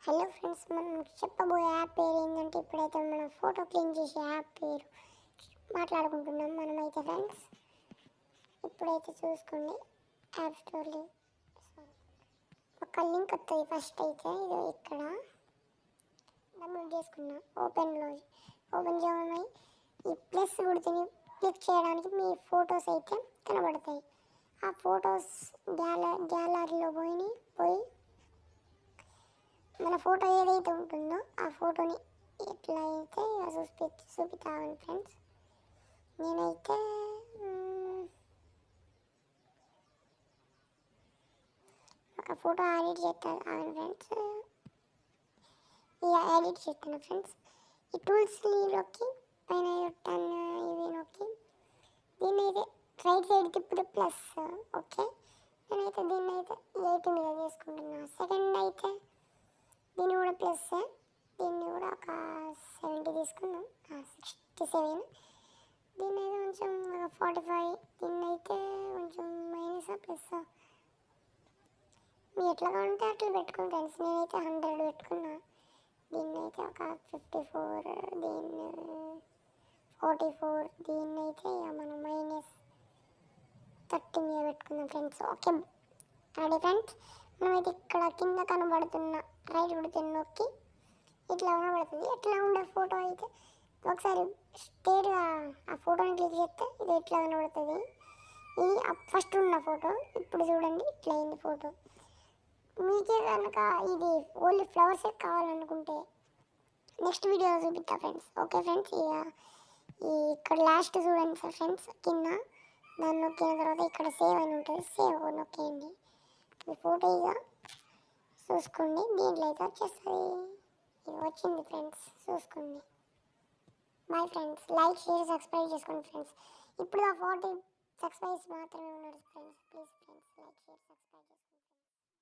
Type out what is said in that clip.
Hello friends, మనం చెప్పబోయే app పేరు ఏంటంటే ఇప్పుడైతే మనం ఫోటో క్లీన్ చేసే యాప్ పేరు మాట్లాడుకుంటున్నాం మనమైతే ఫ్రెండ్స్. ఇప్పుడైతే చూసుకోండి, యాప్ స్టోర్లో ఒక లింక్ వస్తుంది. ఫస్ట్ అయితే ఇది ఇక్కడ డౌన్లోడ్ చేసుకున్నా, ఓపెన్ చేయమని ఈ ప్లస్ గుర్తుని క్లిక్ చేయడానికి మీ ఫొటోస్ అయితే కనబడతాయి. ఆ ఫొటోస్ గ్యాలరీలో పోయి మన ఫోటో ఏదైతే ఉంటుందో ఆ ఫోటోని ఎట్లా అయితే చూపిస్తాను ఫ్రెండ్స్. నేనైతే ఒక ఫోటో ఎడిట్ చేస్తాను ఫ్రెండ్స్. ఇక ఎడిట్ చేస్తాను ఫ్రెండ్స్. ఈ టూల్స్లోకి పైన ఇవి నొక్కి దీన్ని అయితే రైట్ సైడ్ తిప్పుడు ప్లస్. ఓకే, నేనైతే దీన్ని అయితే 8 మీద చేసుకుంటున్నాను. సెకండ్ అయితే దీన్ని కూడా ప్లస్, దీన్ని కూడా ఒక 70 తీసుకుందాం, 67. దీన్ని అయితే కొంచెం 45, దీన్ని అయితే కొంచెం మైనస్ ప్లస్ మీరు ఎట్లా కావాలంటే అట్లా పెట్టుకోండి ఫ్రెండ్స్. నేనైతే 100 పెట్టుకున్నా. దీన్ని అయితే ఒక 54, దీన్ని 44, దీన్ని అయితే ఇక మనం -30 మీద పెట్టుకుందాం ఫ్రెండ్స్. Okay ready friends. మనమైతే ఇక్కడ కింద కనబడుతున్న రైట్ గుర్తుని నొక్కి ఇట్లా కనబడుతుంది. ఎట్లా ఉండే ఫోటో అయితే ఒకసారి స్ట్రేట్గా ఆ ఫోటోని క్లిక్ చేస్తే ఇది ఎట్లా కనబడుతుంది. ఇది ఫస్ట్ ఉన్న ఫోటో, ఇప్పుడు చూడండి ఇట్లా అయింది ఫోటో. మీకే కనుక ఇది ఓన్లీ ఫ్లవర్సే కావాలనుకుంటే నెక్స్ట్ వీడియోలో చూపిస్తా ఫ్రెండ్స్. ఓకే ఫ్రెండ్స్, ఇక ఇక్కడ లాస్ట్ చూడండి ఫ్రెండ్స్, కింద దాన్ని నొక్కిన తర్వాత ఇక్కడ సేవ్ అని ఉంటుంది, సేవ్ నొక్కేయండి. ఈ ఫోటో ఇక చూసుకోండి, దీంట్లో అయితే వచ్చేస్తుంది. ఇది వచ్చింది ఫ్రెండ్స్, చూసుకోండి. Bye friends, like share subscribe చేసుకోండి ఫ్రెండ్స్. ఇప్పుడు ఆ 40 సబ్స్క్రైబ్స్ మాత్రమే ఉన్నారు friends. Please friends, like share subscribe చేసుకోండి.